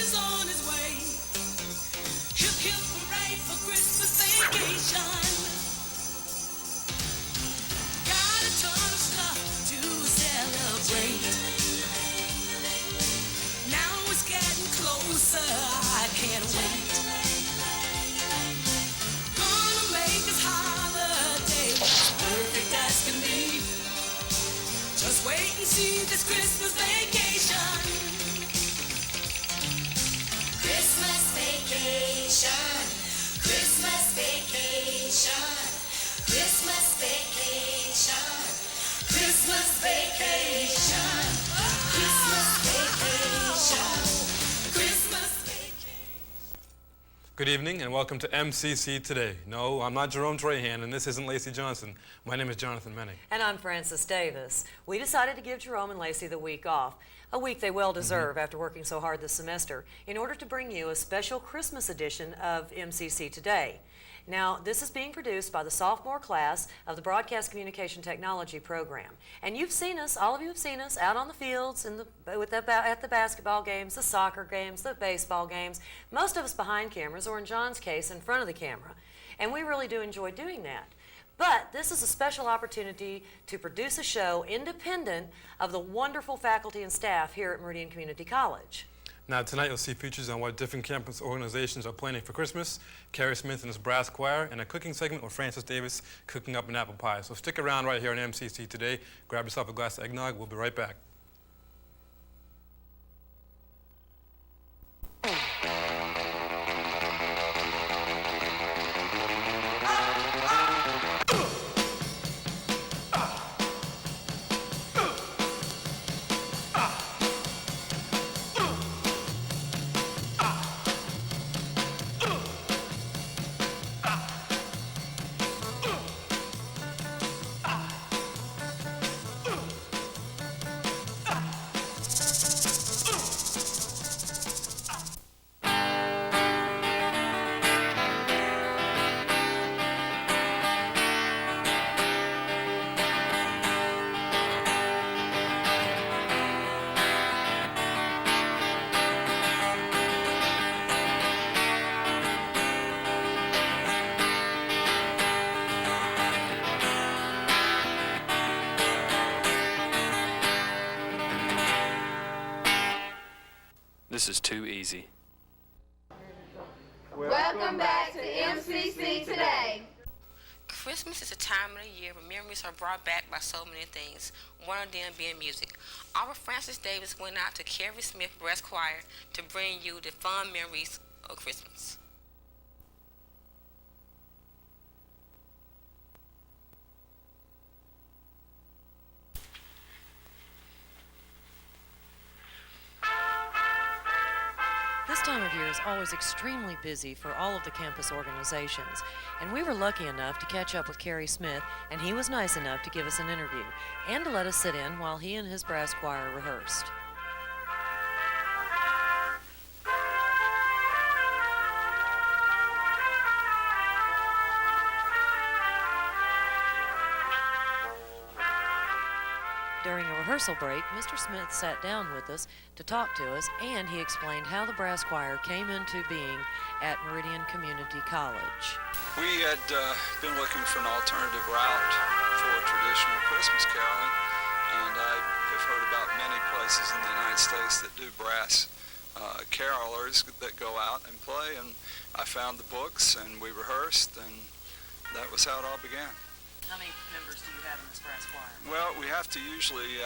is on his way. Hip hip hooray for Christmas vacation. Got a ton of stuff to celebrate. Now it's getting closer, I can't wait. Gonna make this holiday as perfect as can be. Just wait and see this Christmas vacation. Christmas vacation. Christmas vacation. Christmas vacation. Christmas vacation. Christmas vacation. Christmas vacation. Good evening and welcome to MCC Today. No, I'm not Jerome Trahan and this isn't Lacey Johnson. My name is Jonathan Menning. And I'm Frances Davis. We decided to give Jerome and Lacey the week off, a week they well deserve after working so hard this semester, in order to bring you a special Christmas edition of MCC Today. Now, this is being produced by the sophomore class of the Broadcast Communication Technology program. And you've seen us, all of you have seen us, out on the fields, at the basketball games, the soccer games, the baseball games, most of us behind cameras, or in John's case, in front of the camera. And we really do enjoy doing that. But this is a special opportunity to produce a show independent of the wonderful faculty and staff here at Meridian Community College. Now tonight you'll see features on what different campus organizations are planning for Christmas, Carrie Smith and his brass choir, and a cooking segment with Frances Davis cooking up an apple pie. So stick around right here on MCC Today. Grab yourself a glass of eggnog. We'll be right back. This is too easy. Welcome back to MCC Today. Christmas is a time of the year when memories are brought back by so many things, one of them being music. Our Frances Davis went out to Carrie Smith Brass Choir to bring you the fun memories of Christmas. This time of year is always extremely busy for all of the campus organizations, and we were lucky enough to catch up with Carrie Smith, and he was nice enough to give us an interview and to let us sit in while he and his brass choir rehearsed. During a rehearsal break, Mr. Smith sat down with us to talk to us, and he explained how the brass choir came into being at Meridian Community College. We had been looking for an alternative route for traditional Christmas caroling, and I have heard about many places in the United States that do brass carolers that go out and play, and I found the books, and we rehearsed, and that was how it all began. How many members do you have in this brass choir? Well, we have to usually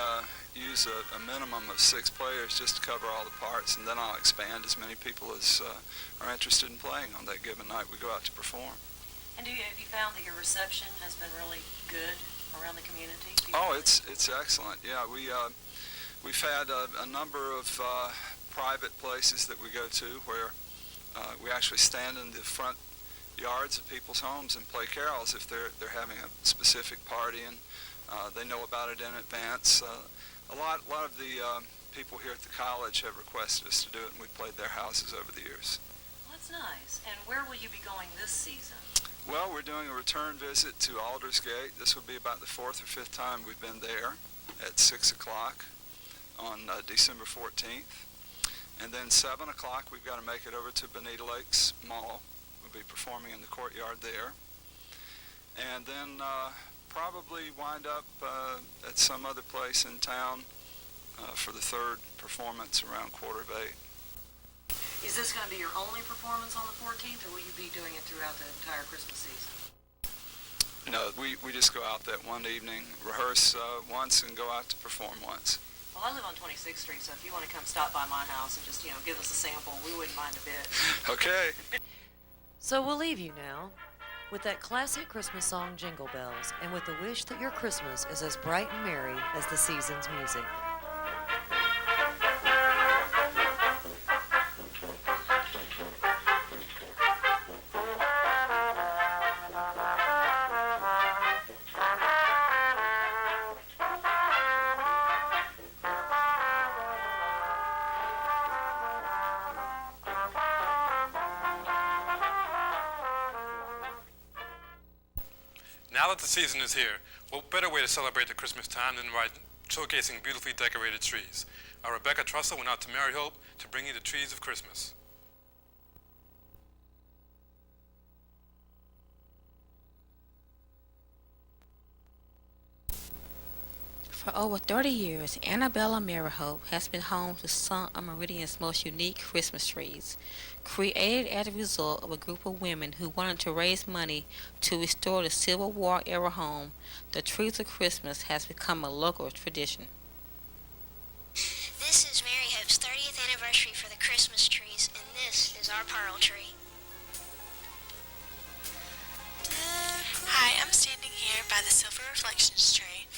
use a minimum of 6 players just to cover all the parts, and then I'll expand as many people as are interested in playing on that given night we go out to perform. And have you found that your reception has been really good around the community? Oh, it's excellent. Yeah, we've had a number of private places that we go to where we actually stand in the front yards of people's homes and play carols if they're having a specific party, and they know about it in advance. A lot of the people here at the college have requested us to do it, and we've played their houses over the years. Well, that's nice. And where will you be going this season? Well, we're doing a return visit to Aldersgate. This will be about the 4th or 5th time we've been there at 6 o'clock on December 14th. And then 7 o'clock, we've got to make it over to Bonita Lakes Mall. We'll be performing in the courtyard there. And then probably wind up at some other place in town for the third performance around 7:45. Is this going to be your only performance on the 14th, or will you be doing it throughout the entire Christmas season? No, we just go out that one evening, rehearse once, and go out to perform once. Well, I live on 26th Street, so if you want to come stop by my house and just, give us a sample, we wouldn't mind a bit. Okay. So we'll leave you now with that classic Christmas song, Jingle Bells, and with the wish that your Christmas is as bright and merry as the season's music. Now that the season is here, what better way to celebrate the Christmas time than by showcasing beautifully decorated trees? Our Rebecca Trussell went out to Mary Hope to bring you the trees of Christmas. For over 30 years, Annabella Merihope has been home to some of Meridian's most unique Christmas trees. Created as a result of a group of women who wanted to raise money to restore the Civil War era home, the Trees of Christmas has become a local tradition. This is Mary Hope's 30th anniversary for the Christmas trees, and this is our pearl tree. Hi, I'm standing here by the Silver Reflections tree,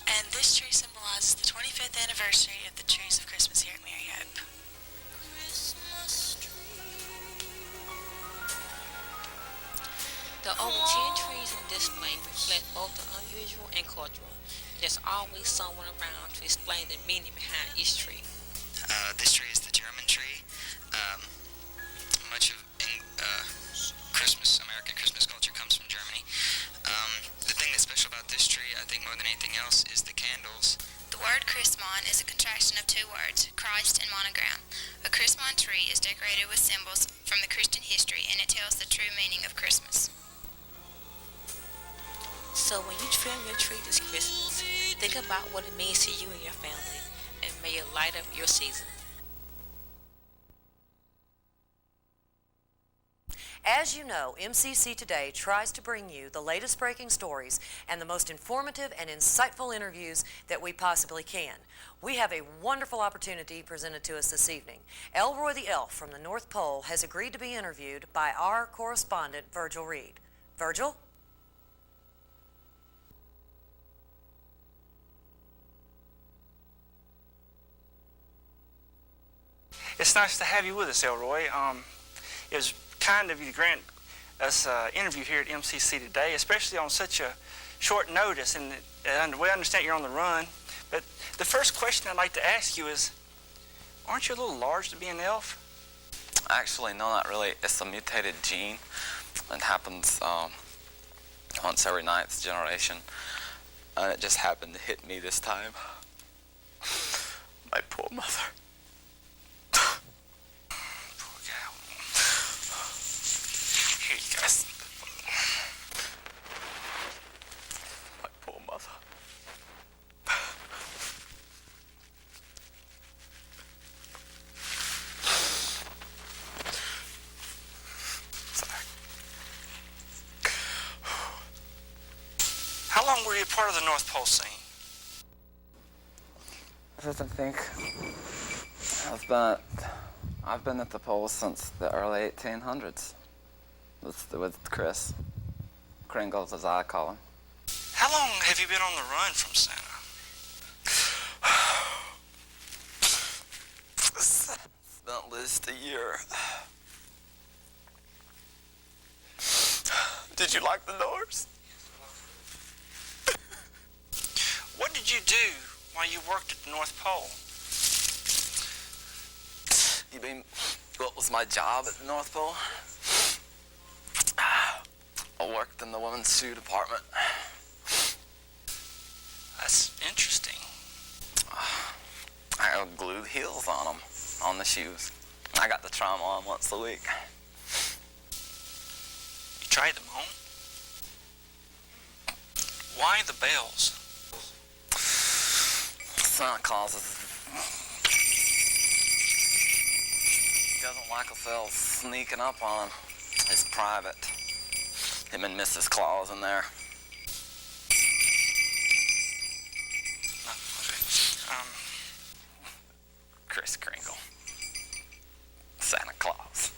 and this tree symbolizes the 25th anniversary of the Trees of Christmas here at Mary Hope. The over 10 trees on display reflect both the unusual and cultural. There's always someone around to explain the meaning behind each tree. This tree is the German tree. Much of American Christmas culture comes from Germany. The thing that's special about this tree, I think more than anything else, is the candles. The word Chrismon is a contraction of two words, Christ and monogram. A Chrismon tree is decorated with symbols from the Christian history, and it tells the true meaning of Christmas. So when you trim your tree this Christmas, think about what it means to you and your family, and may it light up your season. As you know, MCC Today tries to bring you the latest breaking stories and the most informative and insightful interviews that we possibly can. We have a wonderful opportunity presented to us this evening. Elroy the Elf from the North Pole has agreed to be interviewed by our correspondent, Virgil Reed. Virgil? It's nice to have you with us, Elroy. It was kind of you to grant us an interview here at MCC today, especially on such a short notice. And we understand you're on the run. But the first question I'd like to ask you is, aren't you a little large to be an elf? Actually, no, not really. It's a mutated gene. It happens once every 9th generation. And it just happened to hit me this time. My poor mother. Poor gal. Here you go. My poor mother. How long were you part of the North Pole scene? I think I've been at the pole since the early 1800s with Chris Kringles, as I call him. How long have you been on the run from Santa? It's been at least a year. Did you lock the doors? What did you do while you worked at the North Pole? You mean, what was my job at the North Pole? I worked in the women's shoe department. That's interesting. I I glue the heels on them, on the shoes. I got to try them on once a week. You tried them on? Why the bells? Santa Claus doesn't like us elves sneaking up on him. It's private. Him and Mrs. Claus in there. Kris Kringle. Santa Claus.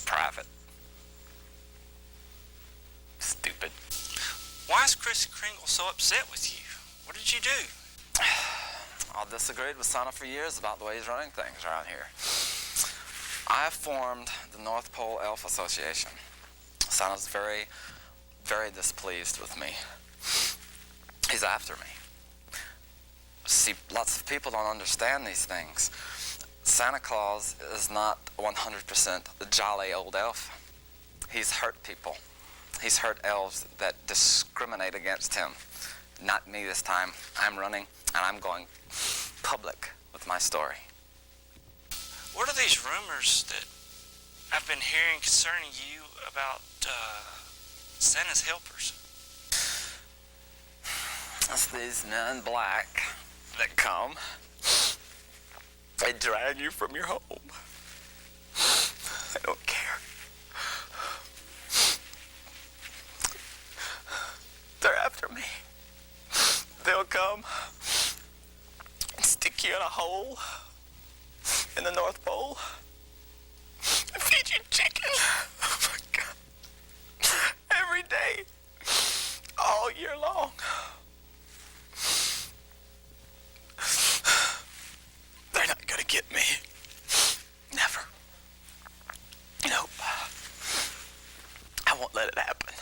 Private. Stupid. Why is Kris Kringle so upset with you? What did you do? I disagreed with Santa for years about the way he's running things around here. I have formed the North Pole Elf Association. Santa's very, very displeased with me. He's after me. See, lots of people don't understand these things. Santa Claus is not 100% the jolly old elf. He's hurt people. He's hurt elves that discriminate against him. Not me this time. I'm running, and I'm going public with my story. What are these rumors that I've been hearing concerning you about Santa's helpers? It's these men in black that come. They drag you from your home. They don't care. They're after me. They'll come and stick you in a hole in the North Pole and feed you chicken. Oh my God. Every day, all year long. They're not gonna get me. Never. Nope. I won't let it happen.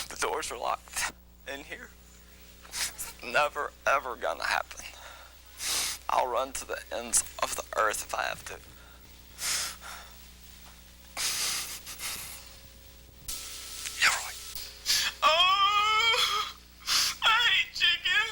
The doors are locked in here. It's never, ever gonna happen. I'll run to the ends of the earth if I have to. Elroy. Oh, I hate chicken.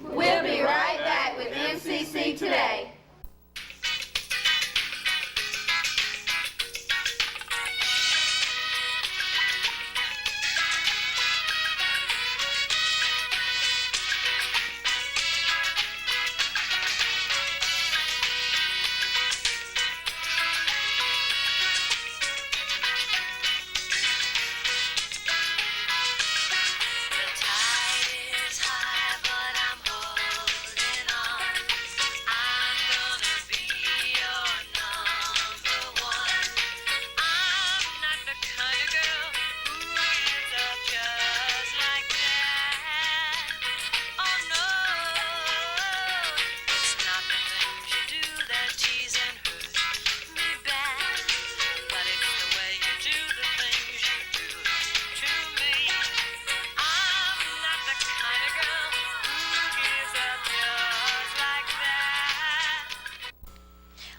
We'll be right back with MCC Today.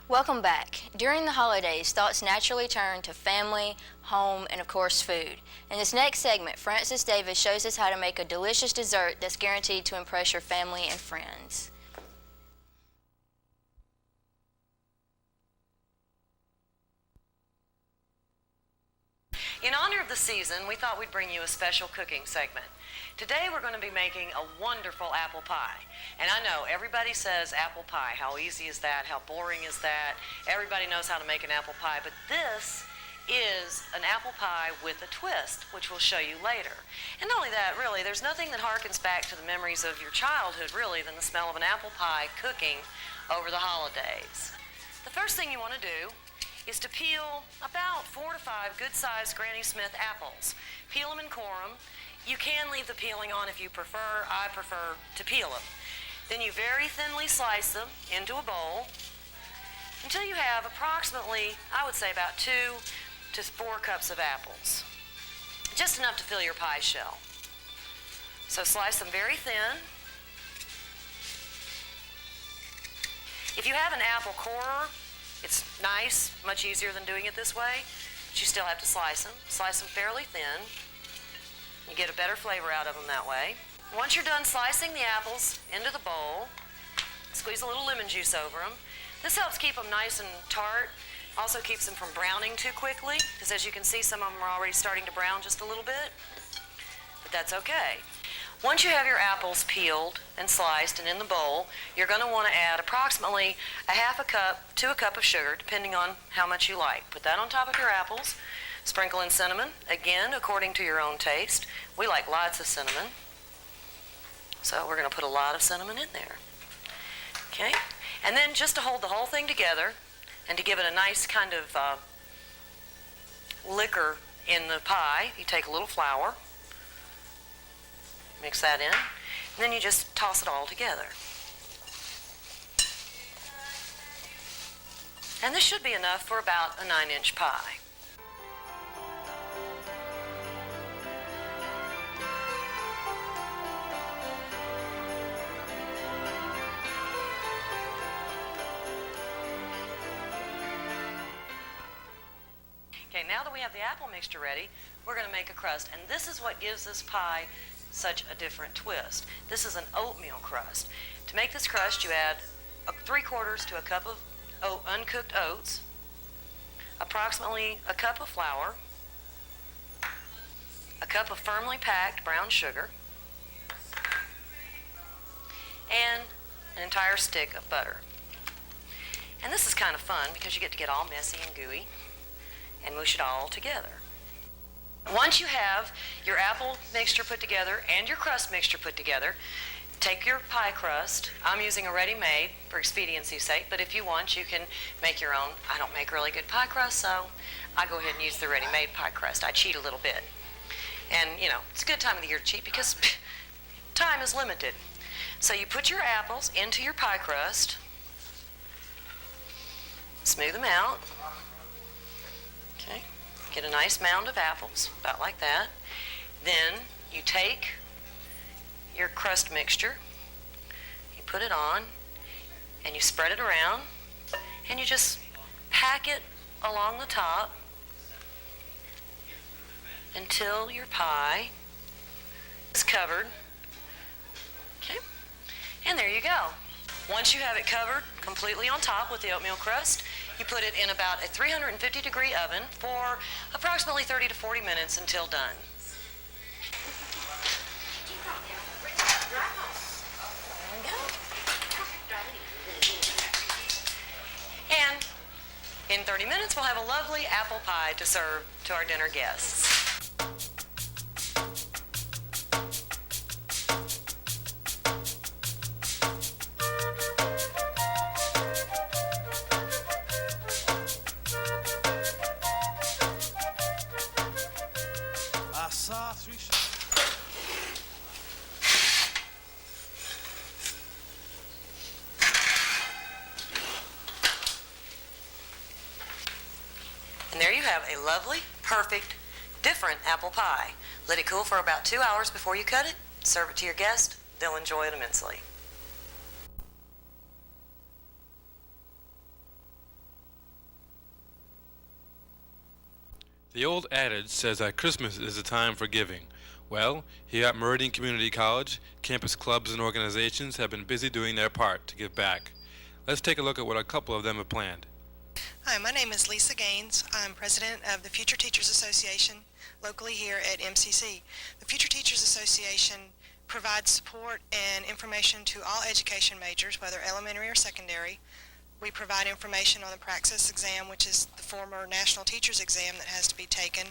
Welcome back. During the holidays, thoughts naturally turn to family, home, and of course food. In this next segment, Francis Davis shows us how to make a delicious dessert that's guaranteed to impress your family and friends. In honor of the season, we thought we'd bring you a special cooking segment. Today we're going to be making a wonderful apple pie. And I know everybody says apple pie. How easy is that? How boring is that? Everybody knows how to make an apple pie. But this is an apple pie with a twist, which we'll show you later. And not only that, really, there's nothing that harkens back to the memories of your childhood, really, than the smell of an apple pie cooking over the holidays. The first thing you want to do is to peel about 4 to 5 good-sized Granny Smith apples. Peel them and core them. You can leave the peeling on if you prefer. I prefer to peel them. Then you very thinly slice them into a bowl until you have approximately, I would say about 2 to 4 cups of apples. Just enough to fill your pie shell. So slice them very thin. If you have an apple corer, it's nice, much easier than doing it this way, but you still have to slice them. Slice them fairly thin. You get a better flavor out of them that way. Once you're done slicing the apples into the bowl, squeeze a little lemon juice over them. This helps keep them nice and tart. Also keeps them from browning too quickly, because as you can see, some of them are already starting to brown just a little bit, but that's okay. Once you have your apples peeled and sliced and in the bowl, you're going to want to add approximately a half a cup to a cup of sugar, depending on how much you like. Put that on top of your apples. Sprinkle in cinnamon, again, according to your own taste. We like lots of cinnamon, so we're going to put a lot of cinnamon in there. Okay? And then just to hold the whole thing together and to give it a nice kind of liquor in the pie, you take a little flour, mix that in, and then you just toss it all together. And this should be enough for about a 9-inch pie. Okay, now that we have the apple mixture ready, we're going to make a crust, and this is what gives this pie such a different twist. This is an oatmeal crust. To make this crust, you add 3/4 to a cup of uncooked oats, approximately a cup of flour, a cup of firmly packed brown sugar, and an entire stick of butter. And this is kind of fun because you get to get all messy and gooey and mush it all together. Once you have your apple mixture put together and your crust mixture put together, take your pie crust. I'm using a ready-made for expediency's sake, but if you want, you can make your own. I don't make really good pie crust, so I go ahead and use the ready-made pie crust. I cheat a little bit. And, you know, it's a good time of the year to cheat because time is limited. So you put your apples into your pie crust, smooth them out. Okay, get a nice mound of apples, about like that. Then you take your crust mixture, you put it on, and you spread it around, and you just pack it along the top until your pie is covered. Okay, and there you go. Once you have it covered completely on top with the oatmeal crust, you put it in about a 350-degree oven for approximately 30 to 40 minutes until done. And in 30 minutes, we'll have a lovely apple pie to serve to our dinner guests. And there you have a lovely, perfect, different apple pie. Let it cool for about 2 hours before you cut it. Serve it to your guest. They'll enjoy it immensely. The old adage says that Christmas is a time for giving. Well, here at Meridian Community College, campus clubs and organizations have been busy doing their part to give back. Let's take a look at what a couple of them have planned. Hi, my name is Lisa Gaines. I'm president of the Future Teachers Association locally here at MCC. The Future Teachers Association provides support and information to all education majors, whether elementary or secondary, We provide information on the praxis exam, which is the former national teacher's exam that has to be taken.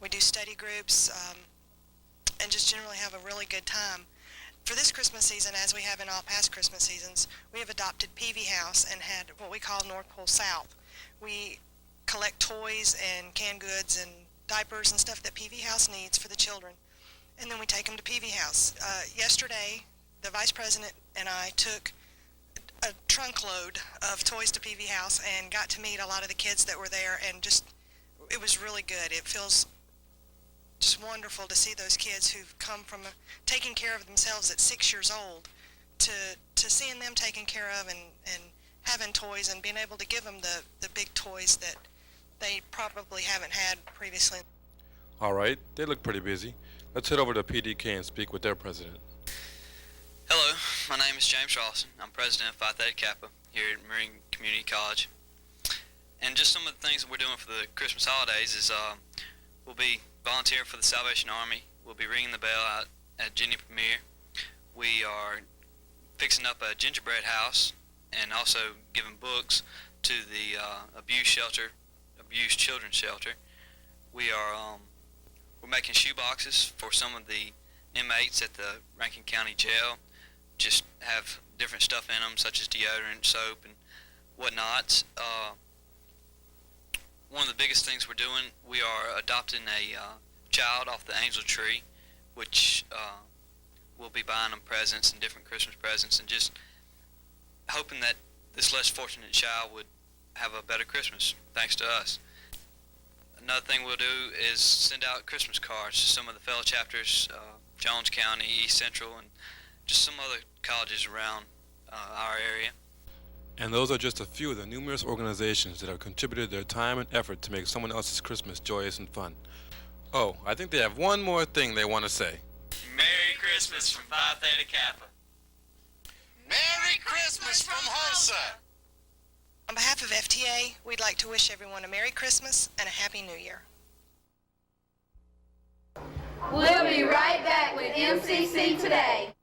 We do study groups and just generally have a really good time. For this Christmas season, as we have in all past Christmas seasons, we have adopted Peavy House and had what we call North Pole South. We collect toys and canned goods and diapers and stuff that Peavy House needs for the children, and then we take them to Peavy House. Yesterday, the Vice President and I took a trunk load of toys to Peavy House and got to meet a lot of the kids that were there, and just, it was really good. It feels just wonderful to see those kids who've come from taking care of themselves at 6 years old to seeing them taken care of and having toys and being able to give them the big toys that they probably haven't had previously. All right, they look pretty busy. Let's head over to PDK and speak with their president. Hello, my name is James Rawson. I'm president of Phi Theta Kappa here at Meridian Community College. And just some of the things that we're doing for the Christmas holidays is we'll be volunteering for the Salvation Army. We'll be ringing the bell out at Jenny Premier. We are fixing up a gingerbread house and also giving books to the abused children's shelter. We're making shoe boxes for some of the inmates at the Rankin County Jail. Just have different stuff in them, such as deodorant, soap, and whatnot. One of the biggest things we're doing, we are adopting a child off the angel tree, which we'll be buying them presents and different Christmas presents, and just hoping that this less fortunate child would have a better Christmas, thanks to us. Another thing we'll do is send out Christmas cards to some of the fellow chapters, Jones County, East Central, and just some other colleges around our area. And those are just a few of the numerous organizations that have contributed their time and effort to make someone else's Christmas joyous and fun. Oh, I think they have one more thing they want to say. Merry Christmas from Phi Theta Kappa. Merry Christmas from HOSA. On behalf of FTA, we'd like to wish everyone a Merry Christmas and a Happy New Year. We'll be right back with MCC Today.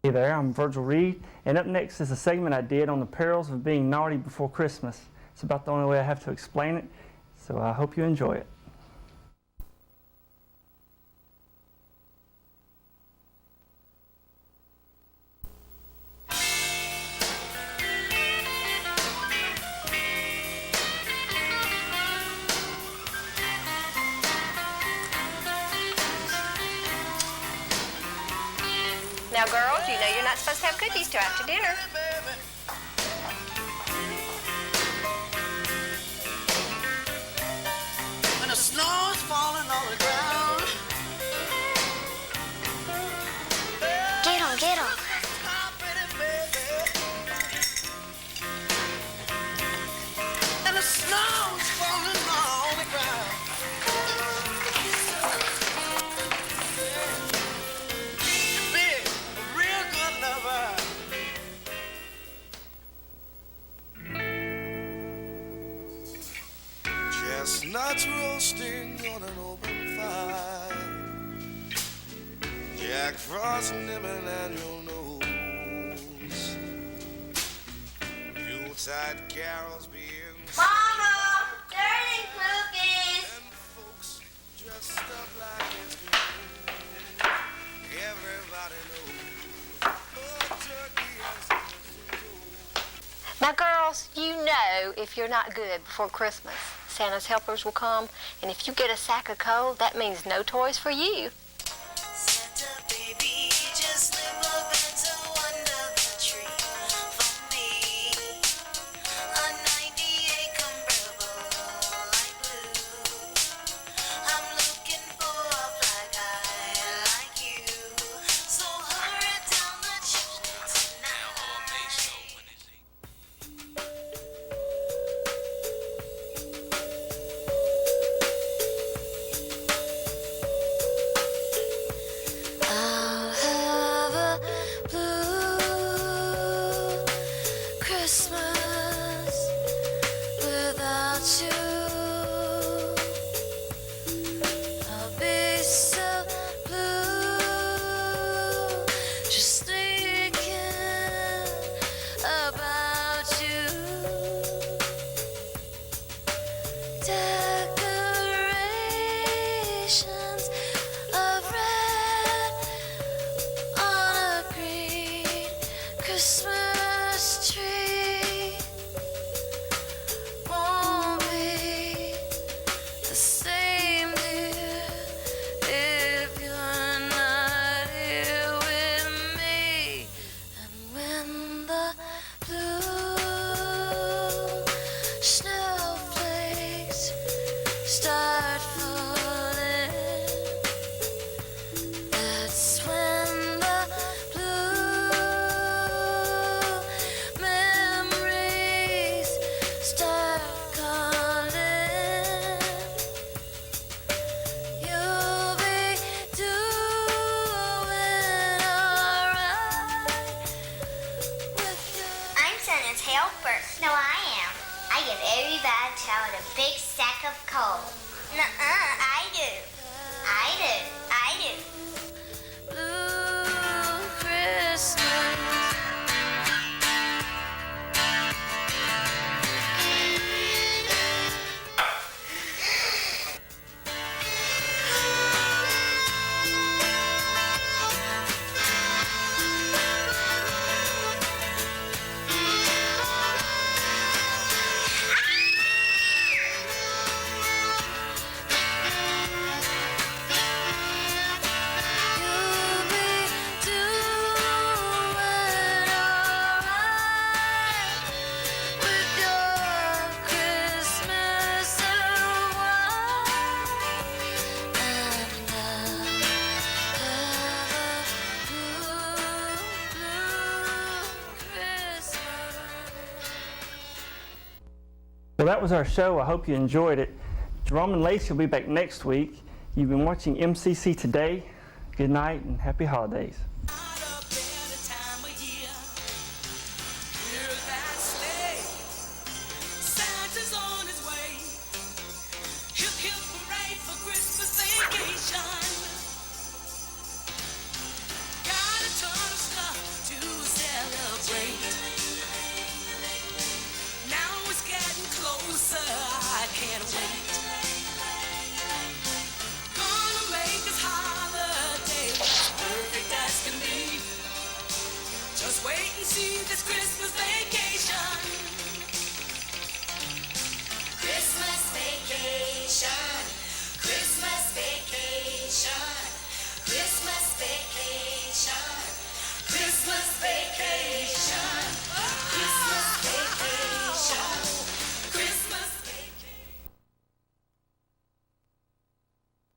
Hey there, I'm Virgil Reed, and up next is a segment I did on the perils of being naughty before Christmas. It's about the only way I have to explain it, so I hope you enjoy it. Now, girls, you know you're not supposed to have cookies till after dinner. Chestnuts roasting on an open fire, Jack Frost nibbling at your nose, Yuletide carols being Mama, dirty cookies. and folks dressed up like it's June. Everybody knows oh, turkey and Now, girls, you know if you're not good before Christmas, Santa's helpers will come, and if you get a sack of coal, that means no toys for you. Santa baby, just slip a bento under the tree for me. A 98 convertible light blue. I'm looking for a fly guy like you. So hurry down the chimney tonight. I'll have a blue Christmas without you. I'll be so blue just thinking about you. Decorations of red on a green Christmas tree won't be the same, dear, if you're not here with me. And when the blue snowflakes start falling, that's when the blue memories start calling. You'll be doing alright with your... I'm Santa's helper. No, I am. I give every bad child a big sack of coal. Nuh-uh, I do. I do. I do. Blue Christmas. You'll be doing alright with your Christmas white, and I'll have a blue Christmas. Well, that was our show. I hope you enjoyed it. Jerome and Lacey will be back next week. You've been watching MCC Today. Good night and happy holidays. Santa's on his way. Hip hip hooray for Christmas vacation. Got a ton of stuff to celebrate. Now it's getting closer, I can't wait. Gonna make this holiday as perfect as can be. Just wait and see this Christmas.